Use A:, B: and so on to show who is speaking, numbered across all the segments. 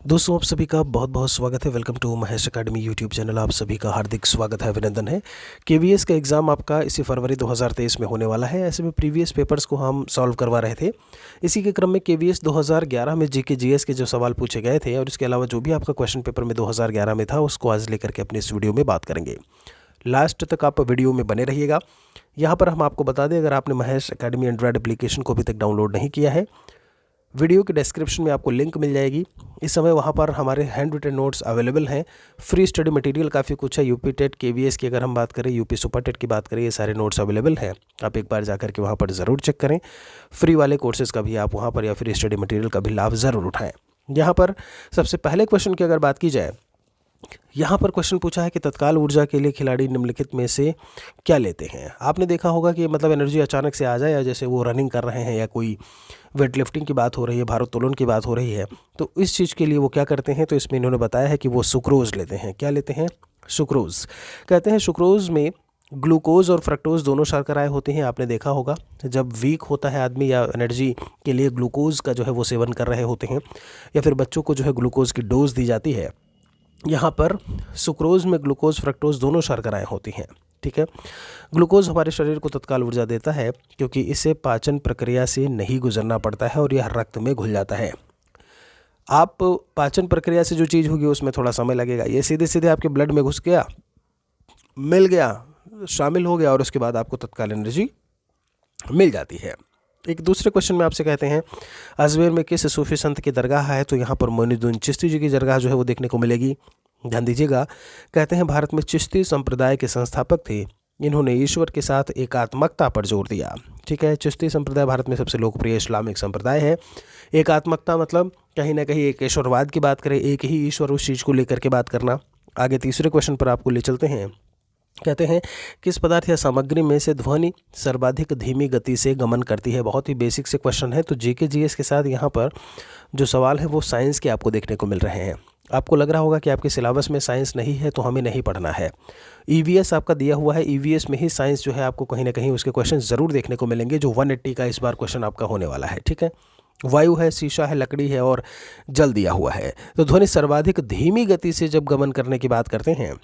A: दोस्तों आप सभी का बहुत बहुत स्वागत है। Welcome to Mahesh academy YouTube channel. आप सभी का हार्दिक स्वागत है, अभिनंदन है। केवीएस का एग्ज़ाम आपका इसी फरवरी 2023 में होने वाला है। ऐसे में प्रीवियस पेपर्स को हम सॉल्व करवा रहे थे। इसी के क्रम में केवीएस 2011 में जीके जीएस के जो सवाल पूछे गए थे और इसके अलावा जो भी आपका क्वेश्चन पेपर में 2011 में था उसको आज लेकर के अपने इस वीडियो में बात करेंगे। लास्ट तक आप वीडियो में बने रहिएगा। यहाँ पर हम आपको बता दें, अगर आपने महेश एकेडमी एंड्रॉयड एप्लीकेशन को अभी तक डाउनलोड नहीं किया है, वीडियो के डिस्क्रिप्शन में आपको लिंक मिल जाएगी। इस समय वहाँ पर हमारे हैंड रिटन नोट्स अवेलेबल हैं। फ्री स्टडी मटेरियल काफ़ी कुछ है। यूपी टेट केवीएस की अगर हम बात करें, यूपी सुपर टेट की बात करें, ये सारे नोट्स अवेलेबल हैं। आप एक बार जाकर के वहाँ पर ज़रूर चेक करें। फ्री वाले कोर्सेज़ का भी आप वहाँ पर या फ्री स्टडी मटेरियल का भी लाभ ज़रूर उठाएँ। यहाँ पर सबसे पहले क्वेश्चन की अगर बात की जाए, यहाँ पर क्वेश्चन पूछा है कि तत्काल ऊर्जा के लिए खिलाड़ी निम्नलिखित में से क्या लेते हैं। आपने देखा होगा कि मतलब एनर्जी अचानक से आ जाए, या जैसे वो रनिंग कर रहे हैं या कोई वेट लिफ्टिंग की बात हो रही है, भारोत्तोलन की बात हो रही है, तो इस चीज़ के लिए वो क्या करते हैं। तो इसमें इन्होंने बताया है कि वो सुक्रोज़ लेते हैं। क्या लेते हैं? सुक्रोज़। कहते हैं सुक्रोज़ में ग्लूकोज और फ्रक्टोज दोनों शर्कराएँ होती हैं। आपने देखा होगा जब वीक होता है आदमी या एनर्जी के लिए ग्लूकोज का जो है वो सेवन कर रहे होते हैं, या फिर बच्चों को जो है ग्लूकोज की डोज दी जाती है। यहाँ पर सुक्रोज़ में ग्लूकोज फ्रक्टोज दोनों शर्कराएँ होती हैं। ठीक है। ग्लूकोज हमारे शरीर को तत्काल ऊर्जा देता है क्योंकि इसे पाचन प्रक्रिया से नहीं गुजरना पड़ता है और यह रक्त में घुल जाता है। आप पाचन प्रक्रिया से जो चीज़ होगी उसमें थोड़ा समय लगेगा। ये सीधे सीधे आपके ब्लड में घुस गया, मिल गया, शामिल हो गया और उसके बाद आपको तत्काल एनर्जी मिल जाती है। एक दूसरे क्वेश्चन में आपसे कहते हैं अजमेर में किस सूफी संत की दरगाह है। तो यहाँ पर मोइनुद्दीन चिश्ती जी की दरगाह जो है वो देखने को मिलेगी। ध्यान दीजिएगा। कहते हैं भारत में चिश्ती संप्रदाय के संस्थापक थे। इन्होंने ईश्वर के साथ एकात्मकता पर जोर दिया। ठीक है। चिश्ती संप्रदाय भारत में सबसे लोकप्रिय इस्लामिक संप्रदाय है। एकात्मकता मतलब कहीं ना कहीं एक ईश्वरवाद की बात करें, एक ही ईश्वर, उस चीज़ को लेकर के बात करना। आगे तीसरे क्वेश्चन पर आपको ले चलते हैं। कहते हैं किस पदार्थ या सामग्री में से ध्वनि सर्वाधिक धीमी गति से गमन करती है। बहुत ही बेसिक से क्वेश्चन है। तो जीके जीएस के साथ यहाँ पर जो सवाल है वो साइंस के आपको देखने को मिल रहे हैं। आपको लग रहा होगा कि आपके सिलेबस में साइंस नहीं है तो हमें नहीं पढ़ना है। ईवीएस आपका दिया हुआ है, ईवीएस में ही साइंस जो है आपको कहीं ना कहीं उसके क्वेश्चन ज़रूर देखने को मिलेंगे। जो 180 का इस बार क्वेश्चन आपका होने वाला है। ठीक है। वायु है, शीशा है, लकड़ी है और जल दिया हुआ है। तो ध्वनि सर्वाधिक धीमी गति से जब गमन करने की बात करते हैं,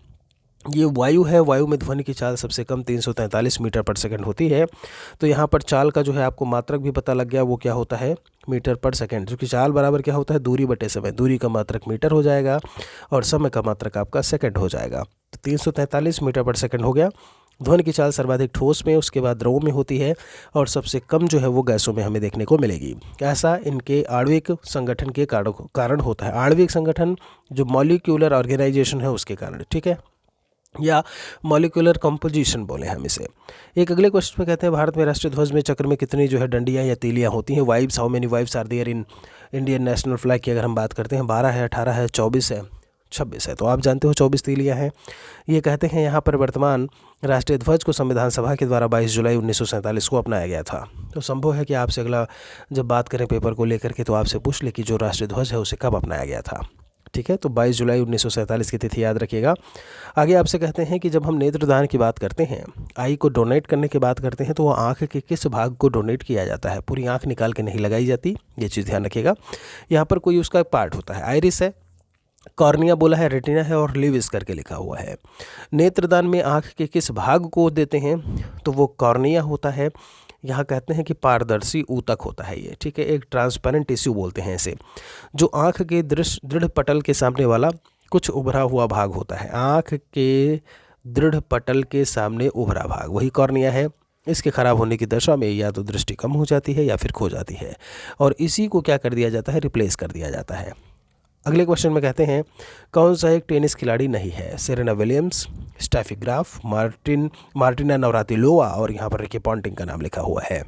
A: ये वायु है। वायु में ध्वनि की चाल सबसे कम 343 मीटर पर सेकंड होती है। तो यहाँ पर चाल का जो है आपको मात्रक भी पता लग गया, वो क्या होता है? मीटर पर सेकंड। क्योंकि चाल बराबर क्या होता है? दूरी बटे समय। दूरी का मात्रक मीटर हो जाएगा और समय का मात्रक आपका सेकंड हो जाएगा। तो 343 मीटर पर सेकंड हो गया। ध्वनि की चाल सर्वाधिक ठोस में, उसके बाद द्रव में होती है और सबसे कम जो है वो गैसों में हमें देखने को मिलेगी। ऐसा इनके आणविक संगठन के कारण होता है। आणविक संगठन जो मॉलिक्यूलर ऑर्गेनाइजेशन है उसके कारण। ठीक है, या मॉलिक्यूलर कंपोजिशन बोले हम इसे। एक अगले क्वेश्चन में कहते हैं भारत में राष्ट्रीय ध्वज में चक्र में कितनी जो है डंडियाँ या तीलियाँ होती हैं। Vibes, how many vibes are there in Indian national flag की अगर हम बात करते हैं, 12 है, 18 है, 24 है, 26 है। तो आप जानते हो 24 तीलियाँ हैं। ये कहते हैं यहाँ पर वर्तमान राष्ट्रीय ध्वज को संविधान सभा के द्वारा 22 जुलाई 1947 को अपनाया गया था। तो संभव है कि आपसे अगला जब बात करें पेपर को लेकर के तो आपसे पूछ ले कि जो राष्ट्रीय ध्वज है उसे कब अपनाया गया था। ठीक है। तो 22 जुलाई 1947 की तिथि याद रखिएगा। आगे आपसे कहते हैं कि जब हम नेत्रदान की बात करते हैं, आई को डोनेट करने की बात करते हैं, तो वो आँख के किस भाग को डोनेट किया जाता है? पूरी आँख निकाल के नहीं लगाई जाती, ये चीज़ ध्यान रखिएगा। यहाँ पर कोई उसका पार्ट होता है। आइरिस है, कॉर्निया बोला है, रेटिना है और लिविस करके लिखा हुआ है। नेत्रदान में आँख के किस भाग को देते हैं? तो वो कॉर्निया होता है। यहाँ कहते हैं कि पारदर्शी ऊतक होता है ये। ठीक है। एक ट्रांसपेरेंट टिश्यू बोलते हैं इसे, जो आँख के दृढ़ पटल के सामने वाला कुछ उभरा हुआ भाग होता है। आँख के दृढ़ पटल के सामने उभरा भाग वही कॉर्निया है। इसके खराब होने की दशा में या तो दृष्टि कम हो जाती है या फिर खो जाती है, और इसी को क्या कर दिया जाता है? रिप्लेस कर दिया जाता है। अगले क्वेश्चन में कहते हैं कौन सा एक टेनिस खिलाड़ी नहीं है? Serena Williams, Steffi Graf, Martina Navratilova और यहाँ पर रिकी पॉन्टिंग का नाम लिखा हुआ है।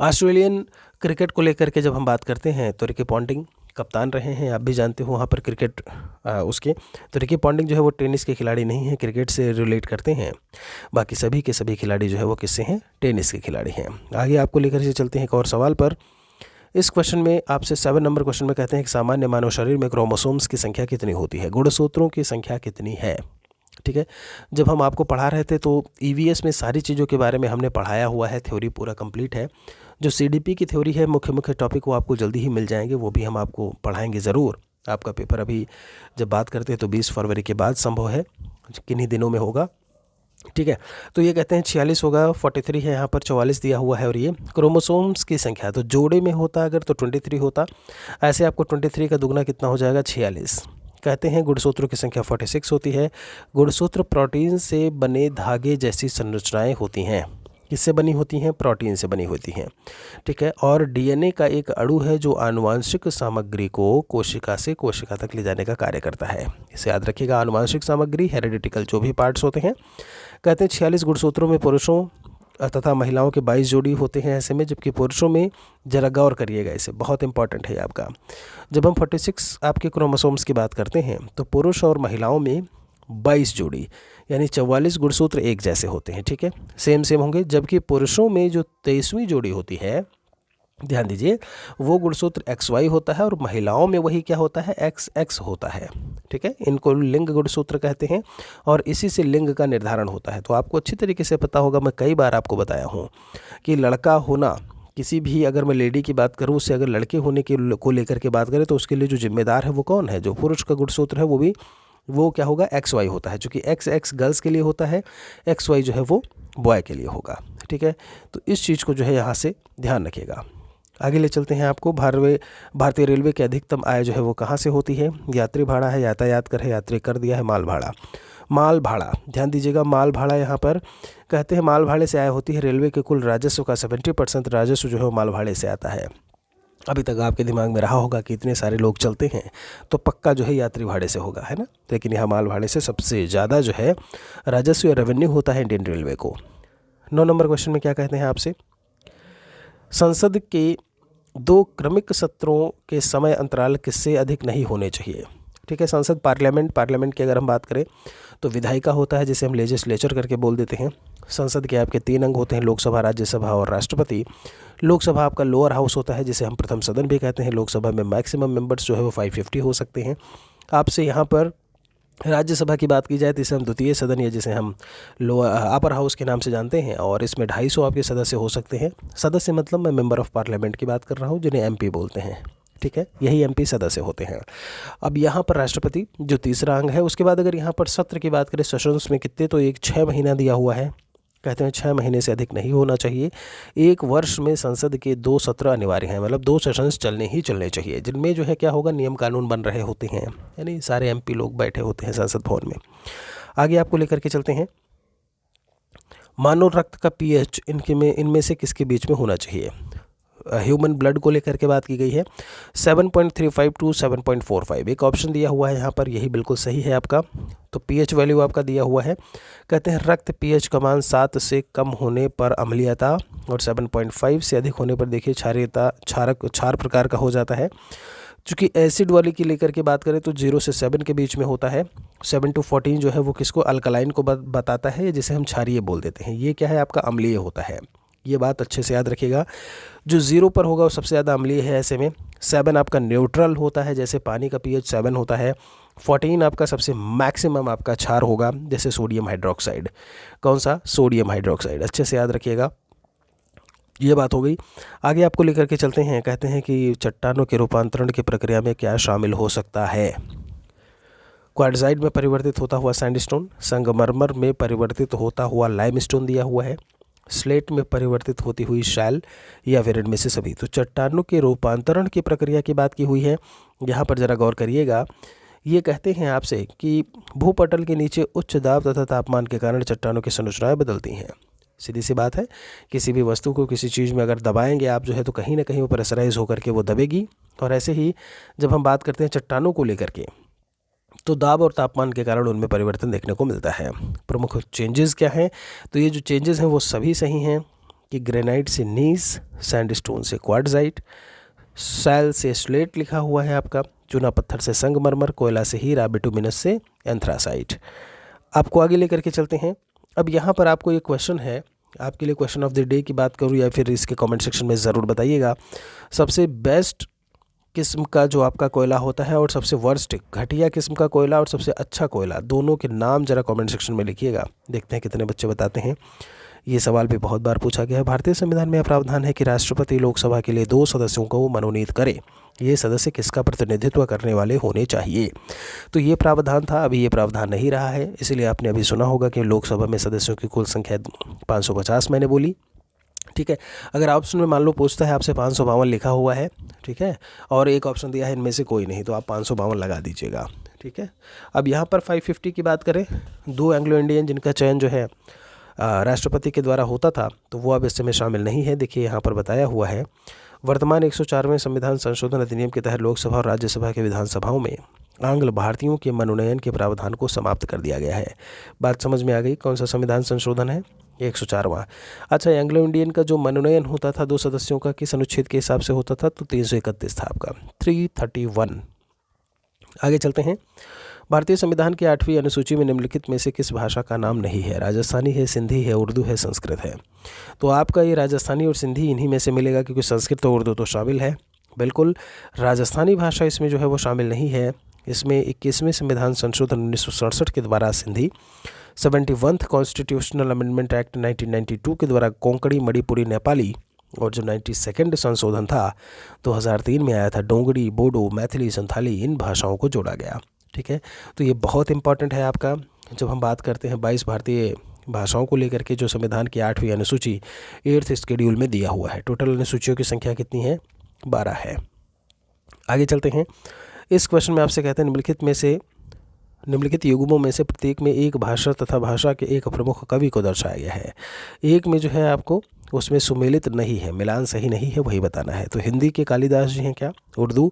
A: ऑस्ट्रेलियन क्रिकेट को लेकर के जब हम बात करते हैं तो रिकी पॉन्टिंग कप्तान रहे हैं। आप भी जानते हो वहाँ पर क्रिकेट उसके। तो रिकी पॉन्टिंग जो है वो टेनिस के खिलाड़ी नहीं हैं, क्रिकेट से रिलेट करते हैं। बाकी सभी के सभी खिलाड़ी जो है वो किससे हैं? टेनिस के खिलाड़ी हैं। आगे आपको लेकर के चलते हैं एक और सवाल पर। इस क्वेश्चन में आपसे 7 नंबर क्वेश्चन में कहते हैं कि सामान्य मानव शरीर में क्रोमोसोम्स की संख्या कितनी होती है? गुणसूत्रों की संख्या कितनी है? ठीक है। जब हम आपको पढ़ा रहे थे तो ईवीएस में सारी चीज़ों के बारे में हमने पढ़ाया हुआ है, थ्योरी पूरा कंप्लीट है। जो सीडीपी की थ्योरी है, मुख्य मुख्य टॉपिक वो आपको जल्दी ही मिल जाएंगे, वो भी हम आपको पढ़ाएंगे ज़रूर। आपका पेपर अभी जब बात करते हैं तो 20 फरवरी के बाद संभव है, किन्हीं दिनों में होगा, ठीक है। तो ये कहते हैं 46 होगा, 43 है यहाँ पर, 44 दिया हुआ है। और ये क्रोमोसोम्स की संख्या, तो जोड़े में होता अगर तो 23 होता, ऐसे आपको 23 का दुगना कितना हो जाएगा, 46। कहते हैं गुणसूत्रों की संख्या 46 होती है। गुणसूत्र प्रोटीन से बने धागे जैसी संरचनाएं होती हैं। किससे बनी होती हैं, प्रोटीन से बनी होती हैं, ठीक है। और डीएनए का एक अणु है जो आनुवांशिक सामग्री को कोशिका से कोशिका तक ले जाने का कार्य करता है। इसे याद रखिएगा, आनुवांशिक सामग्री, हेरिडिटिकल जो भी पार्ट्स होते हैं। कहते हैं 46 गुणसूत्रों में पुरुषों तथा महिलाओं के 22 जोड़ी होते हैं ऐसे में, जबकि पुरुषों में, जरा गौर करिएगा, इसे बहुत इंपॉर्टेंट है आपका, जब हम 46 आपके क्रोमोसोम्स की बात करते हैं तो पुरुष और महिलाओं में 22 जोड़ी यानी 44 गुणसूत्र एक जैसे होते हैं, ठीक है, सेम होंगे। जबकि पुरुषों में जो 23वीं जोड़ी होती है, ध्यान दीजिए, वो गुणसूत्र XY होता है और महिलाओं में वही क्या होता है, XX होता है, ठीक है। इनको लिंग गुणसूत्र कहते हैं और इसी से लिंग का निर्धारण होता है। तो आपको अच्छी तरीके से पता होगा, मैं कई बार आपको बताया हूँ कि लड़का होना, किसी भी, अगर मैं लेडी की बात करूँ, उससे अगर लड़के होने के को लेकर के बात करें तो उसके लिए जो जिम्मेदार है वो कौन है, जो पुरुष का गुणसूत्र है वो क्या होगा, XY होता है। चूँकि XX गर्ल्स के लिए होता है, XY जो है वो बॉय के लिए होगा, ठीक है। तो इस चीज़ को जो है यहाँ से ध्यान रखिएगा। आगे ले चलते हैं आपको, भारतीय रेलवे की अधिकतम आय जो है वो कहाँ से होती है, यात्री भाड़ा है, यातायात कर है, यात्री कर दिया है, माल भाड़ा। ध्यान दीजिएगा, माल भाड़ा यहाँ पर कहते हैं माल भाड़े से आय होती है। रेलवे के कुल राजस्व का 70% राजस्व जो है वो माल भाड़े से आता है। अभी तक आपके दिमाग में रहा होगा कि इतने सारे लोग चलते हैं तो पक्का जो है यात्री भाड़े से होगा, है ना। लेकिन यहाँ माल भाड़े से सबसे ज़्यादा जो है राजस्व या रेवेन्यू होता है इंडियन रेलवे को। 9 नंबर क्वेश्चन में क्या कहते हैं आपसे, संसद के 2 क्रमिक सत्रों के समय अंतराल किससे अधिक नहीं होने चाहिए, ठीक है। संसद, पार्लियामेंट की अगर हम बात करें तो विधायिका होता है जिसे हम लेजिस्लेचर करके बोल देते हैं। संसद के आपके 3 अंग होते हैं, लोकसभा, राज्यसभा और राष्ट्रपति। लोकसभा आपका लोअर हाउस होता है जिसे हम प्रथम सदन भी कहते हैं। लोकसभा में मैक्सिमम मेंबर्स जो है वो 550 हो सकते हैं। आपसे यहाँ पर राज्यसभा की बात की जाए तो इसे हम द्वितीय सदन या जिसे हम अपर हाउस के नाम से जानते हैं, और इसमें 250 आपके सदस्य हो सकते हैं। सदस्य मतलब मैं मेंबर ऑफ पार्लियामेंट की बात कर रहा हूँ, जिन्हें MP बोलते हैं, ठीक है, यही MP सदस्य होते हैं। अब यहाँ पर राष्ट्रपति जो तीसरा अंग है, उसके बाद अगर यहाँ पर सत्र की बात करें, सेशंस में कितने, तो एक 6 महीना दिया हुआ है। कहते हैं 6 महीने से अधिक नहीं होना चाहिए। एक वर्ष में संसद के 2 सत्र अनिवार्य हैं, मतलब 2 सेशंस चलने चाहिए, जिनमें जो है क्या होगा, नियम कानून बन रहे होते हैं, यानी सारे MP लोग बैठे होते हैं संसद भवन में। आगे आपको लेकर के चलते हैं, मानव रक्त का pH इनमें से किसके बीच में होना चाहिए। ह्यूमन ब्लड को लेकर के बात की गई है, 7.35 टू 7.45 एक ऑप्शन दिया हुआ है यहाँ पर, यही बिल्कुल सही है आपका। तो pH वैल्यू आपका दिया हुआ है। कहते हैं रक्त pH का मान 7 से कम होने पर अम्लीयता और 7.5 से अधिक होने पर देखिए क्षारीयता, क्षार प्रकार का हो जाता है। चूँकि एसिड वाली की लेकर के बात करें तो 0 से 7 के बीच में होता है। 7 to 14 जो है वो किसको, अल्कलाइन को बताता है, जिसे हम क्षारीय बोल देते हैं। ये क्या है आपका, अम्लीय होता है। ये बात अच्छे से याद रखिएगा, जो 0 पर होगा वो सबसे ज़्यादा अम्लीय है। ऐसे में 7 आपका न्यूट्रल होता है, जैसे पानी का pH 7 होता है। 14 आपका सबसे मैक्सिमम आपका क्षार होगा, जैसे सोडियम हाइड्रोक्साइड। कौन सा, सोडियम हाइड्रोक्साइड, अच्छे से याद रखिएगा। ये बात हो गई। आगे आपको लेकर के चलते हैं, कहते हैं कि चट्टानों के रूपांतरण की प्रक्रिया में क्या शामिल हो सकता है। क्वार्टजाइट में परिवर्तित होता हुआ सैंडस्टोन, संगमरमर में परिवर्तित होता हुआ लाइमस्टोन दिया हुआ है, स्लेट में परिवर्तित होती हुई शैल, या फिर इनमें से सभी। तो चट्टानों के रूपांतरण की प्रक्रिया की बात की हुई है। यहाँ पर ज़रा गौर करिएगा, ये कहते हैं आपसे कि भूपटल के नीचे उच्च दाब तथा तापमान के कारण चट्टानों की संरचनाएं बदलती हैं। सीधी सी बात है, किसी भी वस्तु को किसी चीज़ में अगर दबाएंगे आप जो है तो कहीं ना कहीं वो प्रेशराइज होकर के वो दबेगी। और ऐसे ही जब हम बात करते हैं चट्टानों को लेकर के, तो दाब और तापमान के कारण उनमें परिवर्तन देखने को मिलता है। प्रमुख चेंजेस क्या हैं, तो ये जो चेंजेस हैं वो सभी सही हैं कि ग्रेनाइट से नीस, सैंडस्टोन से क्वार्टजाइट, सैल से स्लेट लिखा हुआ है आपका, चूना पत्थर से संगमरमर, कोयला से हीरा, बिटुमिनस से एंथ्रासाइट। आपको आगे लेकर के चलते हैं। अब यहाँ पर आपको ये क्वेश्चन है, आपके लिए क्वेश्चन ऑफ द डे की बात करूँ या फिर इसके कमेंट सेक्शन में ज़रूर बताइएगा, सबसे बेस्ट किस्म का जो आपका कोयला होता है और सबसे वर्स्ट घटिया किस्म का कोयला और सबसे अच्छा कोयला, दोनों के नाम ज़रा कमेंट सेक्शन में लिखिएगा। देखते हैं कितने बच्चे बताते हैं। ये सवाल भी बहुत बार पूछा गया है। भारतीय संविधान में यह प्रावधान है कि राष्ट्रपति लोकसभा के लिए 2 सदस्यों को मनोनीत करे। ये सदस्य किसका प्रतिनिधित्व करने वाले होने चाहिए? तो ये प्रावधान था, अभी ये प्रावधान नहीं रहा है, इसलिए आपने अभी सुना होगा कि लोकसभा में सदस्यों की कुल संख्या 550 मैंने बोली। ठीक है, अगर ऑप्शन में मान लो पूछता है आपसे 552 लिखा हुआ है, ठीक है, और एक ऑप्शन दिया है इनमें से कोई नहीं, तो आप 552 लगा दीजिएगा। ठीक है, अब यहाँ पर 550 की बात करें, 2 एंग्लो इंडियन जिनका चयन जो है राष्ट्रपति के द्वारा होता था, तो वो अब इस समय शामिल नहीं है। देखिए यहाँ पर बताया हुआ है, वर्तमान 104वें संविधान संशोधन अधिनियम के तहत लोकसभा और राज्यसभा के विधानसभाओं में आंग्ल भारतीयों के मनोनयन के प्रावधान को समाप्त कर दिया गया है। बात समझ में आ गई? कौन सा संविधान संशोधन है? 104वां। अच्छा, एंग्लो इंडियन का जो मनोनयन होता था 2 सदस्यों का किस अनुच्छेद के हिसाब से होता था? तो 331 था आपका, 331। आगे चलते हैं। भारतीय संविधान की 8वीं अनुसूची में निम्नलिखित में से किस भाषा का नाम नहीं है? राजस्थानी है, सिंधी है, उर्दू है, संस्कृत है। तो आपका ये राजस्थानी और सिंधी इन्हीं में से मिलेगा, क्योंकि संस्कृत और उर्दू तो शामिल है। बिल्कुल, राजस्थानी भाषा इसमें जो है वो शामिल नहीं है। इसमें 21वें संविधान संशोधन 1967 के द्वारा Sindhi, 71th constitutional amendment act 1992 के द्वारा कोंकणी, मणिपुरी, नेपाली, और जो 92nd संशोधन था 2003 में आया था, डोंगरी, बोडो, मैथिली, संथाली, इन भाषाओं को जोड़ा गया। ठीक है, तो ये बहुत इंपॉर्टेंट है आपका, जब हम बात करते हैं 22 भारतीय भाषाओं को लेकर के जो संविधान की 8वीं अनुसूची 8th शेड्यूल में दिया हुआ है। टोटल अनुसूचियों की संख्या कितनी है? 12 है। आगे चलते हैं। इस क्वेश्चन में आपसे कहते हैं निम्नलिखित युग्मों में से प्रत्येक में एक भाषा तथा भाषा के एक प्रमुख कवि को दर्शाया गया है। एक में जो है आपको उसमें सुमेलित नहीं है, मिलान सही नहीं है, वही बताना है। तो हिंदी के कालिदास जी हैं क्या? उर्दू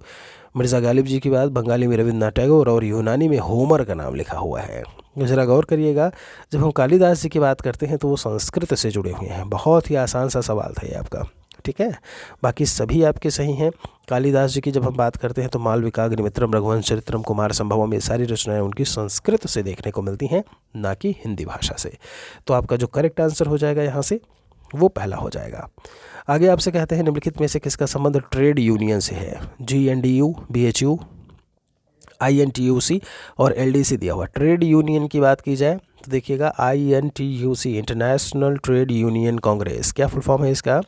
A: मिर्ज़ा गालिब जी की बात, बंगाली में रविन्द्रनाथ टैगोर, और यूनानी में होमर का नाम लिखा हुआ है। ज़रा गौर करिएगा, जब हम कालिदास जी की बात करते हैं तो वो संस्कृत से जुड़े हुए हैं। बहुत ही आसान सा सवाल था ये आपका। ठीक है, बाकी सभी आपके सही हैं। कालिदास जी की जब हम बात करते हैं तो मालविकाग्निमित्रम, रघुवंश चरित्रम, कुमार संभवम, ये सारी रचनाएं उनकी संस्कृत से देखने को मिलती हैं, ना कि हिंदी भाषा से। तो आपका जो करेक्ट आंसर हो जाएगा यहाँ से वो पहला हो जाएगा। आगे आपसे कहते हैं निम्नलिखित में से किसका संबंध ट्रेड यूनियन से है? GNDU, BHU, INTUC और LDC दिया हुआ। ट्रेड यूनियन की बात की जाए तो देखिएगा INTUC, international trade union Congress, क्या फुल फॉर्म है इसका?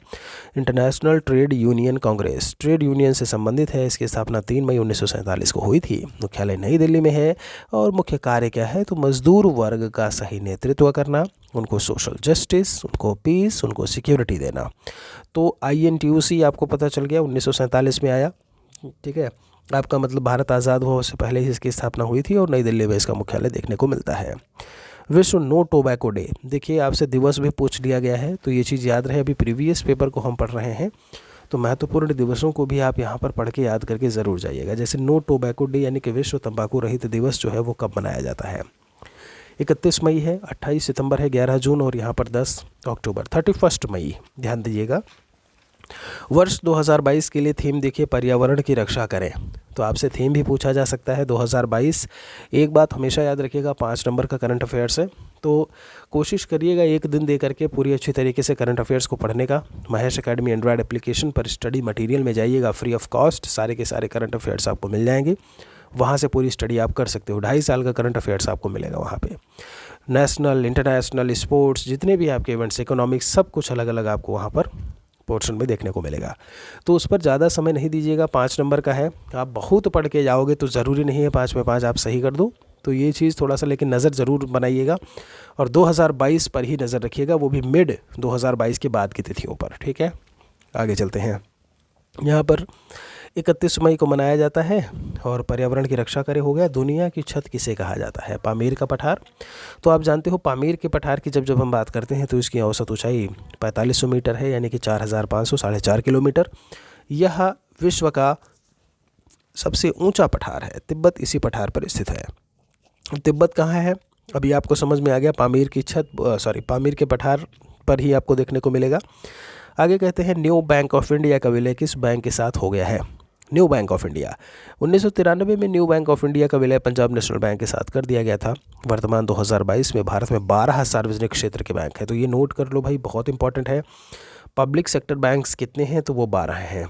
A: International trade union Congress. Trade union से संबंधित है। इसकी स्थापना 3 मई 1947 को हुई थी। मुख्यालय नई दिल्ली में है और मुख्य कार्य क्या है? तो मजदूर वर्ग का सही नेतृत्व करना, उनको सोशल जस्टिस, उनको पीस, उनको सिक्योरिटी देना। तो INTUC आपको पता चल गया 1947 में आया। ठीक है, आपका मतलब भारत आज़ाद हुआ उससे पहले ही इसकी स्थापना हुई थी और नई दिल्ली में इसका मुख्यालय देखने को मिलता है। विश्व नो टोबैको डे, देखिए आपसे दिवस भी पूछ लिया गया है, तो ये चीज़ याद रहे। अभी प्रीवियस पेपर को हम पढ़ रहे हैं, तो महत्वपूर्ण दिवसों को भी आप यहाँ पर पढ़ के याद करके ज़रूर जाइएगा। जैसे नो टोबैको डे यानी कि विश्व तंबाकू रहित दिवस जो है वो कब मनाया जाता है? 31 मई है, 28 सितंबर है, 11 जून और यहाँ पर 10 अक्टूबर, 31 मई। ध्यान दीजिएगा। वर्ष 2022 के लिए थीम देखिए, पर्यावरण की रक्षा करें। तो आपसे थीम भी पूछा जा सकता है 2022। एक बात हमेशा याद रखिएगा, 5 नंबर का करंट अफेयर्स है, तो कोशिश करिएगा एक दिन दे करके पूरी अच्छी तरीके से करंट अफेयर्स को पढ़ने का। महेश एकेडमी एंड्रॉयड एप्लीकेशन पर स्टडी मटेरियल में जाइएगा, फ्री ऑफ कॉस्ट सारे के सारे करंट अफेयर्स आपको मिल जाएंगे। वहाँ से पूरी स्टडी आप कर सकते हो। 2.5 साल का करंट अफेयर्स आपको मिलेगा वहाँ पे। नेशनल, इंटरनेशनल, स्पोर्ट्स, जितने भी आपके इवेंट्स, इकोनॉमिक्स, सब कुछ अलग अलग आपको वहाँ पर पोर्शन में देखने को मिलेगा। तो उस पर ज़्यादा समय नहीं दीजिएगा। 5 नंबर का है, आप बहुत पढ़ के जाओगे तो ज़रूरी नहीं है 5 में 5 आप सही कर दो। तो ये चीज़ थोड़ा सा लेकिन नज़र ज़रूर बनाइएगा और 2022 पर ही नज़र रखिएगा, वो भी मिड 2022 के बाद की तिथियों पर। ठीक है, आगे चलते हैं। यहाँ पर 31 मई को मनाया जाता है और पर्यावरण की रक्षा करे हो गया। दुनिया की छत किसे कहा जाता है? पामीर का पठार। तो आप जानते हो पामीर के पठार की जब हम बात करते हैं तो इसकी औसत ऊंचाई 4500 मीटर है, यानी कि 4500, 4.5 किलोमीटर। यह विश्व का सबसे ऊंचा पठार है। तिब्बत इसी पठार पर स्थित है। तिब्बत कहाँ है? अभी आपको समझ में आ गया, पामीर की छत, पामीर के पठार पर ही आपको देखने को मिलेगा। आगे कहते हैं न्यू बैंक ऑफ इंडिया का विलय किस बैंक के साथ हो गया है? न्यू बैंक ऑफ इंडिया 1993 में न्यू बैंक ऑफ इंडिया का विलय पंजाब नेशनल बैंक के साथ कर दिया गया था। वर्तमान 2022 में भारत में 12 सार्वजनिक क्षेत्र के बैंक हैं। तो ये नोट कर लो भाई, बहुत इंपॉर्टेंट है। पब्लिक सेक्टर बैंक्स कितने हैं? तो वो 12 हैं।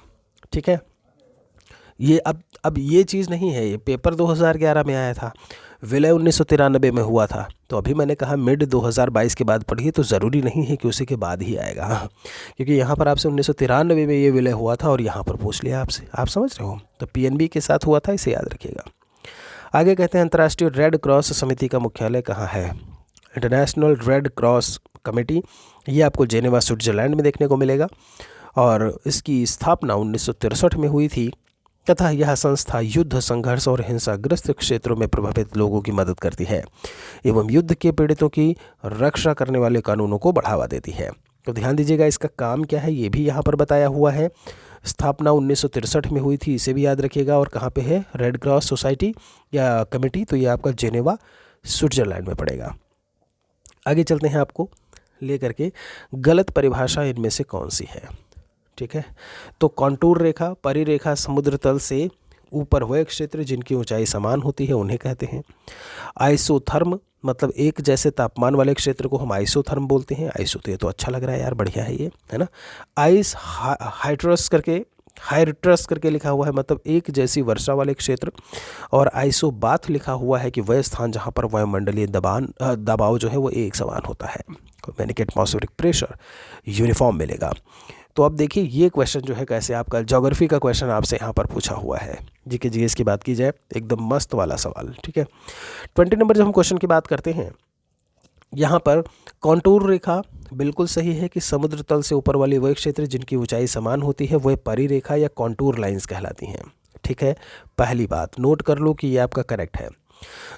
A: ठीक है, ये अब ये चीज़ नहीं है, ये पेपर 2011 में आया था। विलय 1993 में हुआ था, तो अभी मैंने कहा मिड 2022 के बाद पढ़िए, तो ज़रूरी नहीं है कि उसी के बाद ही आएगा, क्योंकि यहाँ पर आपसे 1993 में ये विलय हुआ था और यहाँ पर पूछ लिया आपसे, आप समझ रहे हो। तो पीएनबी के साथ हुआ था, इसे याद रखिएगा। आगे कहते हैं अंतर्राष्ट्रीय रेड क्रॉस समिति का मुख्यालय कहाँ है। इंटरनेशनल रेड क्रॉस कमेटी, ये आपको जेनेवा स्विट्ज़रलैंड में देखने को मिलेगा और इसकी स्थापना 1963 में हुई थी तथा यह संस्था युद्ध, संघर्ष और हिंसाग्रस्त क्षेत्रों में प्रभावित लोगों की मदद करती है एवं युद्ध के पीड़ितों की रक्षा करने वाले कानूनों को बढ़ावा देती है। तो ध्यान दीजिएगा, इसका काम क्या है ये भी यहाँ पर बताया हुआ है। स्थापना 1963 में हुई थी, इसे भी याद रखिएगा। और कहाँ पे है रेड क्रॉस सोसाइटी या कमेटी, तो ये आपका जेनेवा स्विट्ज़रलैंड में पड़ेगा। आगे चलते हैं, आपको लेकर के गलत परिभाषा इनमें से कौन सी है, ठीक है। तो कॉन्टूर रेखा, परिरेखा समुद्र तल से ऊपर वह क्षेत्र जिनकी ऊंचाई समान होती है उन्हें कहते हैं। आइसोथर्म मतलब एक जैसे तापमान वाले क्षेत्र को हम आइसोथर्म बोलते हैं। आइसो तो ये तो अच्छा लग रहा है यार, बढ़िया है ये, है ना। आइस हाइट्रस करके लिखा हुआ है, मतलब एक जैसी वर्षा वाले क्षेत्र। और आइसोबाथ लिखा हुआ है कि वह स्थान जहाँ पर वायुमंडलीय दबाव जो है वो एक समान होता है, यानी कि एटमॉस्फेरिक प्रेशर यूनिफॉर्म मिलेगा। तो अब देखिए ये क्वेश्चन जो है कैसे आपका ज्योग्राफी का क्वेश्चन आपसे यहाँ पर पूछा हुआ है। जीके जीएस की बात की जाए, एकदम मस्त वाला सवाल, ठीक है। 20 नंबर जब हम क्वेश्चन की बात करते हैं, यहाँ पर कॉन्टूर रेखा बिल्कुल सही है कि समुद्र तल से ऊपर वाली वह क्षेत्र जिनकी ऊंचाई समान होती है वह परिरेखा या कॉन्टूर लाइंस कहलाती हैं, ठीक है। पहली बात नोट कर लो कि ये आपका करेक्ट है।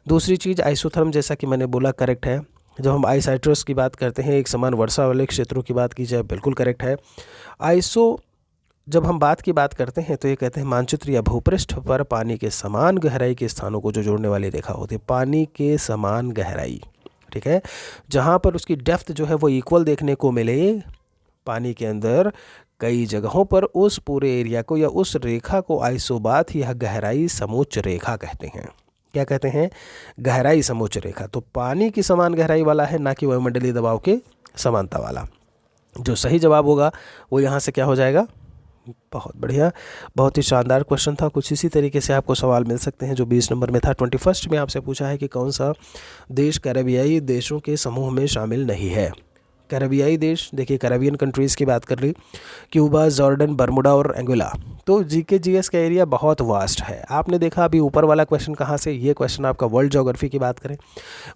A: दूसरी चीज़ आइसोथर्म, जैसा कि मैंने बोला, करेक्ट है। जब हम आइसहाइट्रस की बात करते हैं, एक समान वर्षा वाले क्षेत्रों की बात की जाए, बिल्कुल करेक्ट है। आइसो जब हम बात करते हैं तो ये कहते हैं मानचित्र या भूपृष्ठ पर पानी के समान गहराई के स्थानों को जो जोड़ने वाली रेखा होती है, पानी के समान गहराई, ठीक है, जहाँ पर उसकी डेप्थ जो है वो इक्वल देखने को मिले पानी के अंदर कई जगहों पर, उस पूरे एरिया को या उस रेखा को आइसोबाथ या गहराई समोच्च रेखा कहते हैं। क्या कहते हैं? गहराई समोच्च रेखा। तो पानी की समान गहराई वाला है, ना कि वायुमंडलीय दबाव के समानता वाला। जो सही जवाब होगा वो यहाँ से क्या हो जाएगा? बहुत बढ़िया, बहुत ही शानदार क्वेश्चन था। कुछ इसी तरीके से आपको सवाल मिल सकते हैं जो 20 नंबर में था। 21 में आपसे पूछा है कि कौन सा देश कैरेबियाई देशों के समूह में शामिल नहीं है। कैरेबियाई देश, देखिए कैरेबियन कंट्रीज़ की बात कर ली, क्यूबा, जॉर्डन, बर्मुडा और एंगोला। तो जीके जीएस का एरिया बहुत वास्ट है। आपने देखा अभी ऊपर वाला क्वेश्चन कहाँ से, ये क्वेश्चन आपका वर्ल्ड ज्योग्राफी की बात करें,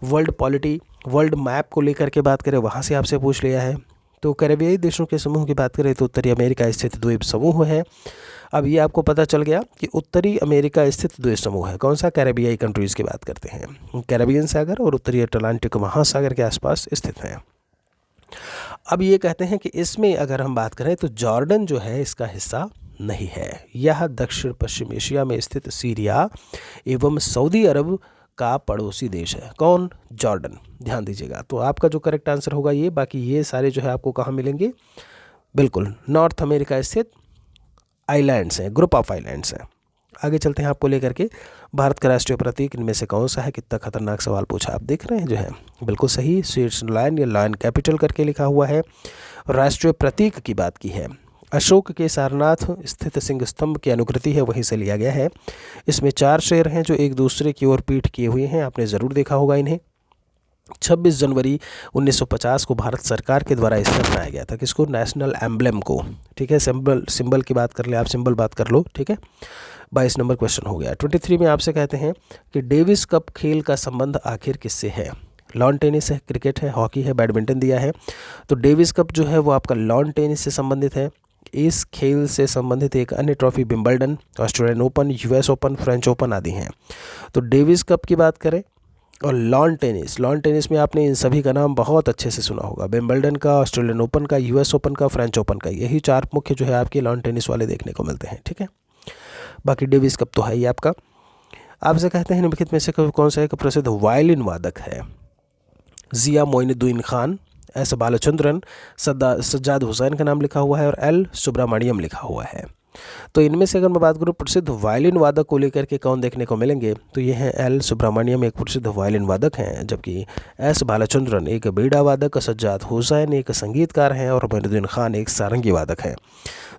A: वर्ल्ड पॉलिटी, वर्ल्ड मैप को लेकर के बात करें, वहाँ से आपसे पूछ लिया है। तो कैरेबियाई देशों के समूह की बात करें तो उत्तरी अमेरिका स्थित द्वीप समूह है। अब ये आपको पता चल गया कि उत्तरी अमेरिका स्थित द्वीप समूह है। कौन सा? कैरेबियाई कंट्रीज़ की बात करते हैं। कैरेबियन सागर और उत्तरी अटलांटिक महासागर के आसपास स्थित है। अब ये कहते हैं कि इसमें अगर हम बात करें तो जॉर्डन जो है इसका हिस्सा नहीं है। यह दक्षिण पश्चिम एशिया में स्थित सीरिया एवं सऊदी अरब का पड़ोसी देश है। कौन? जॉर्डन। ध्यान दीजिएगा। तो आपका जो करेक्ट आंसर होगा ये, बाकी ये सारे जो है आपको कहाँ मिलेंगे? बिल्कुल नॉर्थ अमेरिका स्थित आइलैंड्स हैं, ग्रुप ऑफ आइलैंड्स हैं। आगे चलते हैं आपको लेकर के, भारत का राष्ट्रीय प्रतीक इनमें से कौन सा है? कितना खतरनाक सवाल पूछा, आप देख रहे हैं जो है। बिल्कुल सही, स्विट्जरलैंड या लायन कैपिटल करके लिखा हुआ है। राष्ट्रीय प्रतीक की बात की है, अशोक के सारनाथ स्थित सिंह स्तंभ की अनुकृति है, वहीं से लिया गया है। इसमें 4 शेर हैं जो एक दूसरे की ओर पीठ किए हुए हैं, आपने ज़रूर देखा होगा इन्हें। 26 जनवरी 1950 को भारत सरकार के द्वारा इसे अपनाया गया था। किसको? नेशनल एम्बलम को, ठीक है। सिंबल की बात कर ले आप, सिंबल बात कर लो, ठीक है। 22 नंबर क्वेश्चन हो गया। 23 में आपसे कहते हैं कि डेविस कप खेल का संबंध आखिर किससे है? लॉन टेनिस है, क्रिकेट है, हॉकी है, बैडमिंटन दिया है। तो डेविस कप जो है वो आपका लॉन टेनिस से संबंधित है। इस खेल से संबंधित एक अन्य trophy Wimbledon, Australian open, US open, French open आदि हैं। तो डेविस कप की बात करें और लॉन टेनिस में आपने इन सभी का नाम बहुत अच्छे से सुना होगा। विंबलडन का, ऑस्ट्रेलियन ओपन का, यूएस ओपन का, फ्रेंच ओपन का, यही 4 मुख्य जो है आपके लॉन टेनिस वाले देखने को मिलते हैं, ठीक है। बाकी डेविस कप तो है ही आपका। आपसे कहते हैं निम्नलिखित में से कौन सा एक प्रसिद्ध वायलिन वादक है? जिया मोइनुद्दीन खान, एस बालचंद्रन, सज्जाद हुसैन का नाम लिखा हुआ है और एल सुब्रमण्यम लिखा हुआ है। तो इनमें से अगर मैं बात करूँ प्रसिद्ध वायलिन वादक को लेकर के कौन देखने को मिलेंगे, तो ये हैं एल सुब्रमण्यम एक प्रसिद्ध वायलिन वादक हैं, जबकि एस बालचंद्रन एक बीड़ा वादक, सज्जाद हुसैन एक संगीतकार हैं और मोइनुद्दीन खान एक सारंगी वादक हैं।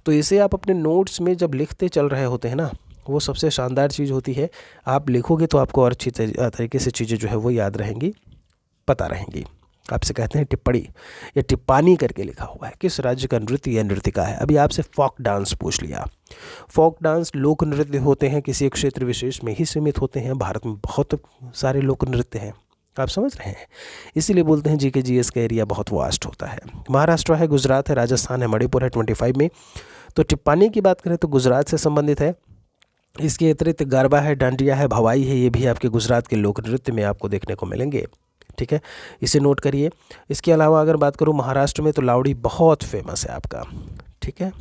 A: तो इसे आप अपने नोट्स में जब लिखते चल रहे होते हैं ना, वो सबसे शानदार चीज़ होती है। आप लिखोगे तो आपको और अच्छी तरीके से चीज़ें जो है वो याद रहेंगी, पता रहेंगी। आपसे कहते हैं टिप्पणी या टिप्पानी करके लिखा हुआ है। किस राज्य का नृत्य या नृत्यिका है? अभी आपसे फोक डांस पूछ लिया। फोक डांस लोक नृत्य होते हैं, किसी एक क्षेत्र विशेष में ही सीमित होते हैं। भारत में बहुत सारे लोक नृत्य हैं, आप समझ रहे हैं। इसीलिए बोलते हैं जीके जीएस का एरिया बहुत वास्ट होता है। महाराष्ट्र है, गुजरात है, राजस्थान है, मणिपुर है 25 में। तो टिप्पानी की बात करें तो गुजरात से संबंधित है। इसके अतिरिक्त गरबा है, डांडिया है, भवाई है, ये भी आपके गुजरात के लोक नृत्य में आपको देखने को मिलेंगे। ठीक है, इसे नोट करिए। इसके अलावा अगर बात करूँ महाराष्ट्र में तो लावड़ी बहुत फेमस है आपका। ठीक है,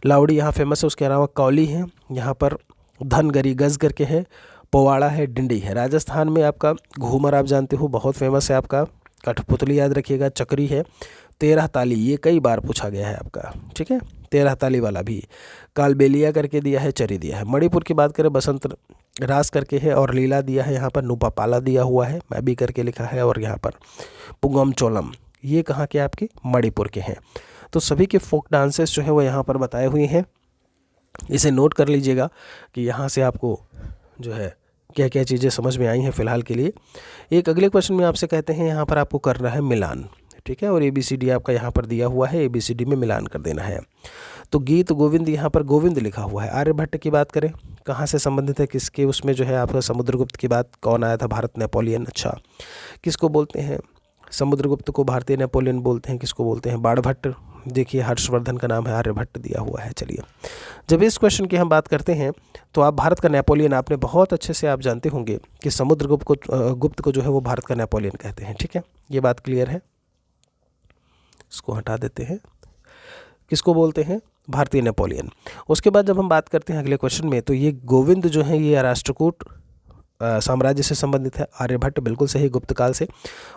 A: लावड़ी यहाँ फेमस है। उसके अलावा कौली है, यहाँ पर धनगरी गज करके है, पोवाड़ा है, डिंडी है। राजस्थान में आपका घूमर आप जानते हो बहुत फेमस है आपका। कठपुतली याद रखिएगा, चक्री है, 13 ताली, ये कई बार पूछा गया है आपका। ठीक है, 13 ताली वाला भी। कालबेलिया करके दिया है, चरी दिया है। मणिपुर की बात करें बसंत रास करके है और लीला दिया है, यहाँ पर नुपा पाला दिया हुआ है, मैं भी करके लिखा है। और यहाँ पर पुगम चोलम, ये कहाँ के आपके? मणिपुर के हैं। तो सभी के फोक डांसेस जो है वो यहाँ पर बताए हुए हैं। इसे नोट कर लीजिएगा कि यहाँ से आपको जो है क्या क्या चीज़ें समझ में आई हैं फ़िलहाल के लिए। एक अगले क्वेश्चन में आपसे कहते हैं यहाँ पर आपको करना है मिलान। ठीक है, और ABCD आपका यहाँ पर दिया हुआ है, ABCD में मिलान कर देना है। तो गीत गोविंद, यहाँ पर गोविंद लिखा हुआ है। आर्यभट्ट की बात करें, कहाँ से संबंधित है, किसके उसमें जो है आपका समुद्रगुप्त की बात, कौन आया था? भारत नेपोलियन। अच्छा, किसको बोलते हैं? समुद्रगुप्त को भारतीय नेपोलियन बोलते हैं। किसको बोलते हैं? बाणभट्ट। देखिए हर्षवर्धन का नाम है, आर्यभट्ट दिया हुआ है। चलिए, जब इस क्वेश्चन की हम बात करते हैं तो आप भारत का नेपोलियन आपने बहुत अच्छे से आप जानते होंगे कि गुप्त को जो है वो भारत का नेपोलियन कहते हैं। ठीक है, ये बात क्लियर है। इसको हटा देते हैं। किसको बोलते हैं? भारतीय नेपोलियन। उसके बाद जब हम बात करते हैं अगले क्वेश्चन में, तो ये गोविंद जो है ये राष्ट्रकूट साम्राज्य से संबंधित है। आर्यभट्ट बिल्कुल सही, गुप्त काल से।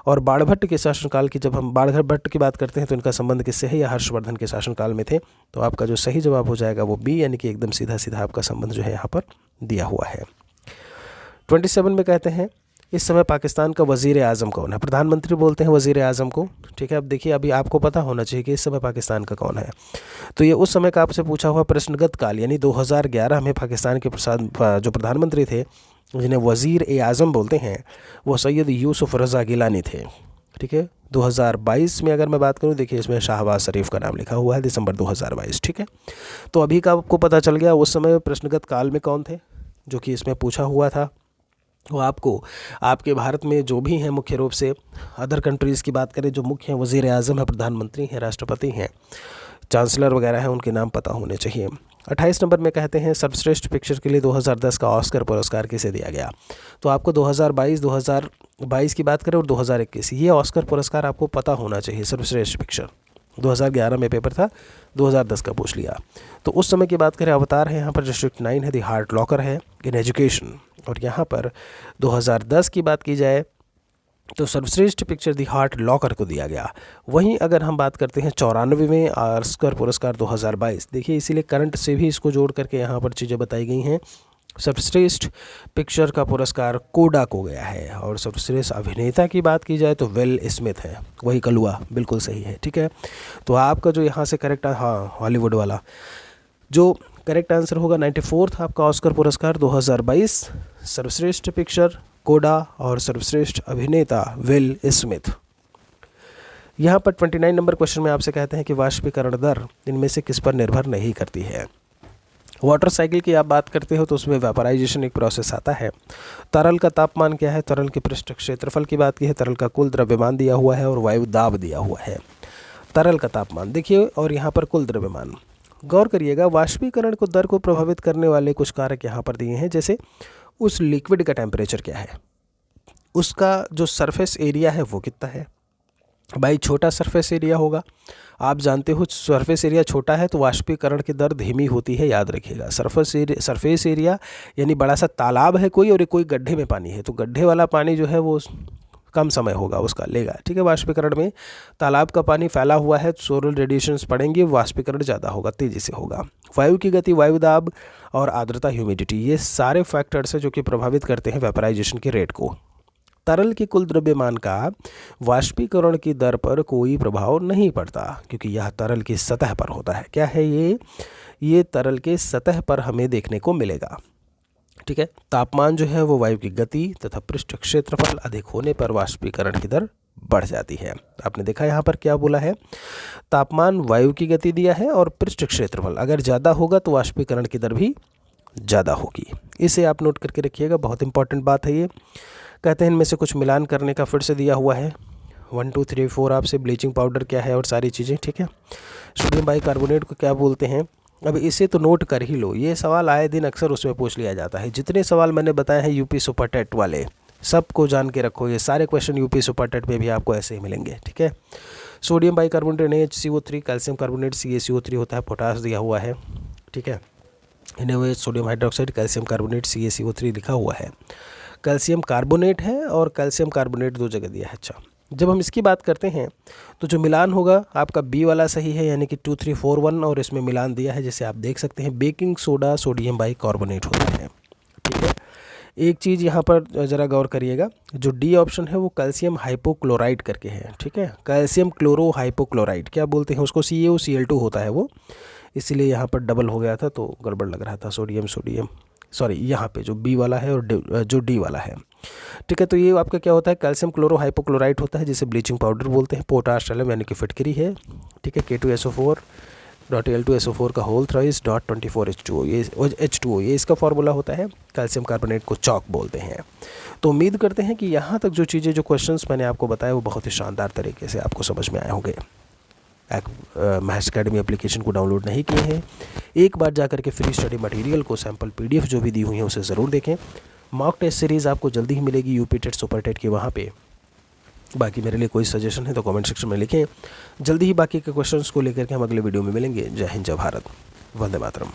A: और बाणभट्ट के शासनकाल की जब हम बाणभट्ट की बात करते हैं तो इनका संबंध किससे है? या हर्षवर्धन के शासनकाल में थे। तो आपका जो सही जवाब हो जाएगा वो बी, यानी कि एकदम सीधा सीधा आपका संबंध जो है यहाँ पर दिया हुआ है। 27 में कहते हैं इस समय पाकिस्तान का वज़ीर आज़म कौन है? प्रधानमंत्री बोलते हैं वज़ीर आज़म को। ठीक है, अब देखिए अभी आपको पता होना चाहिए कि इस समय पाकिस्तान का कौन है। तो ये उस समय का आपसे पूछा हुआ प्रश्नगत काल, यानी 2011 में पाकिस्तान के जो प्रधानमंत्री थे जिन्हें वज़ीर आज़म बोलते हैं वो सैयद यूसुफ रज़ा गिलानी थे। ठीक है, 2022 में अगर मैं बात करूं, देखिए इसमें शाहबाज शरीफ का नाम लिखा हुआ है, दिसंबर 2022। ठीक है, तो अभी का आपको पता चल गया उस समय प्रश्नगत काल में कौन थे जो कि इसमें पूछा हुआ था। वो आपको आपके भारत में जो भी हैं मुख्य रूप से अदर कंट्रीज़ की बात करें, जो मुख्य हैं वज़ीर आज़म है, प्रधानमंत्री हैं, राष्ट्रपति हैं, चांसलर वगैरह हैं, उनके नाम पता होने चाहिए। 28 नंबर में कहते हैं सर्वश्रेष्ठ पिक्चर के लिए 2010 का ऑस्कर पुरस्कार किसे दिया गया? तो आपको 2022 की बात करें और 2021, ये ऑस्कर पुरस्कार आपको पता होना चाहिए। सर्वश्रेष्ठ पिक्चर 2011 में पेपर था, 2010 का पूछ लिया। तो उस समय की बात करें, अवतार है, यहाँ पर डिस्ट्रिक्ट 9 है, द हार्ट लॉकर है, इन एजुकेशन। और यहाँ पर 2010 की बात की जाए तो सर्वश्रेष्ठ पिक्चर द हार्ट लॉकर को दिया गया। वहीं अगर हम बात करते हैं 94वें ऑस्कर पुरस्कार 2022, देखिए इसीलिए करंट से भी इसको जोड़ करके यहाँ पर चीज़ें बताई गई हैं। सर्वश्रेष्ठ पिक्चर का पुरस्कार कोडा को गया है। और सर्वश्रेष्ठ अभिनेता की बात की जाए तो विल स्मिथ है, वही कलुआ, बिल्कुल सही है। ठीक है, तो आपका जो यहाँ से करेक्ट, हाँ हॉलीवुड वाला जो करेक्ट आंसर होगा 94th आपका ऑस्कर पुरस्कार 2022, सर्वश्रेष्ठ पिक्चर कोडा और सर्वश्रेष्ठ अभिनेता विल स्मिथ। यहाँ पर 29 नंबर क्वेश्चन में आपसे कहते हैं कि वाष्पीकरण दर इनमें से किस पर निर्भर नहीं करती है? वाटर साइकिल की आप बात करते हो तो उसमें वेपराइजेशन एक प्रोसेस आता है। तरल का तापमान क्या है? तरल के पृष्ठ क्षेत्रफल की बात की है। तरल का कुल द्रव्यमान दिया हुआ है और वायु दाब दिया हुआ है। तरल का तापमान देखिए और यहाँ पर कुल द्रव्यमान। गौर करिएगा, वाष्पीकरण को दर को प्रभावित करने वाले कुछ कारक यहाँ पर दिए हैं, जैसे उस लिक्विड का टेम्परेचर क्या है, उसका जो सरफेस एरिया है वो कितना है। भाई छोटा सरफेस एरिया होगा, आप जानते हो सरफेस एरिया छोटा है तो वाष्पीकरण की दर धीमी होती है, याद रखिएगा। सरफेस एरिया यानी बड़ा सा तालाब है कोई और कोई गड्ढे में पानी है, तो गड्ढे वाला पानी जो है वो कम समय होगा उसका लेगा। ठीक है, वाष्पीकरण में तालाब का पानी फैला हुआ है, सोलर रेडिएशंस पड़ेंगे, वाष्पीकरण ज़्यादा होगा, तेज़ी से होगा। वायु की गति, वायु दाब और आर्द्रता, ह्यूमिडिटी, ये सारे फैक्टर्स हैं जो कि प्रभावित करते हैं वेपराइजेशन के रेट को। तरल के कुल द्रव्यमान का वाष्पीकरण की दर पर कोई प्रभाव नहीं पड़ता क्योंकि यह तरल की सतह पर होता है। क्या है ये तरल के सतह पर हमें देखने को मिलेगा। ठीक है। तापमान जो है वो वायु की गति तथा पृष्ठ क्षेत्रफल अधिक होने पर वाष्पीकरण की दर बढ़ जाती है। आपने देखा यहाँ पर क्या बोला है, तापमान वायु की गति दिया है और पृष्ठ क्षेत्रफल अगर ज़्यादा होगा तो वाष्पीकरण की दर भी ज़्यादा होगी। इसे आप नोट करके रखिएगा, बहुत इंपॉर्टेंट बात है ये। कहते हैं इनमें से कुछ मिलान करने का फिर से दिया हुआ है, 1 2 3 4 आपसे, ब्लीचिंग पाउडर क्या है और सारी चीज़ें, ठीक है। सोडियम बाइकार्बोनेट को क्या बोलते हैं, अब इसे तो नोट कर ही लो, ये सवाल आए दिन अक्सर उसमें पूछ लिया जाता है। जितने सवाल मैंने बताए हैं यूपी सुपर टेट वाले, सबको जान के रखो, ये सारे क्वेश्चन यूपी सुपर टेट पे भी आपको ऐसे ही मिलेंगे, ठीक है। Sodium bicarbonate NaHCO3, calcium carbonate CaCO3 होता है, पोटास दिया हुआ है, ठीक है। NaOH sodium hydroxide, calcium carbonate CaCO3 लिखा हुआ है। कैल्शियम कार्बोनेट है और कैल्शियम कार्बोनेट 2 जगह दिया है। अच्छा, जब हम इसकी बात करते हैं तो जो मिलान होगा आपका बी वाला सही है, यानी कि 2 3 4 1, और इसमें मिलान दिया है जैसे आप देख सकते हैं, बेकिंग सोडा सोडियम बाइकार्बोनेट होता है, ठीक है। एक चीज़ यहाँ पर ज़रा गौर करिएगा, जो डी ऑप्शन है वो कैल्शियम हाइपोक्लोराइड करके है, ठीक है। कैल्शियम क्लोरो हाइपोक्लोराइड क्या बोलते हैं उसको, CaOCl2 होता है वो, इसीलिए यहाँ पर डबल हो गया था तो गड़बड़ लग रहा था, सोडियम सॉरी, यहाँ पे जो बी वाला है और जो डी वाला है, ठीक है। तो ये आपका क्या होता है, कैल्शियम क्लोरो हाइपोक्लोराइड होता है जिसे ब्लीचिंग पाउडर बोलते हैं। पोटाश एलम यानी कि फिटकरी है, ठीक है। K2SO4.Al2SO4 का होल थ्राइस .24H2O, ये H2O, ये इसका फार्मूला होता है। कैल्शियम कार्बोनेट को चॉक बोलते हैं। तो उम्मीद करते हैं कि यहाँ तक जो चीज़ें, जो क्वेश्चंस मैंने आपको बताए वो बहुत ही शानदार तरीके से आपको समझ में आए होंगे। महर्षि अकेडमी एप्लीकेशन को डाउनलोड नहीं किए हैं, एक बार जाकर के फ्री स्टडी मटेरियल को, सैम्पल PDF जो भी दी हुई हैं उसे ज़रूर देखें। मॉक टेस्ट सीरीज़ आपको जल्दी ही मिलेगी यूपी टेट सुपर टेट की वहाँ पे। बाकी मेरे लिए कोई सजेशन है तो कमेंट सेक्शन में लिखें। जल्दी ही बाकी के क्वेश्चंस को लेकर के हम अगले वीडियो में मिलेंगे। जय हिंद, जय भारत, वंदे मातरम।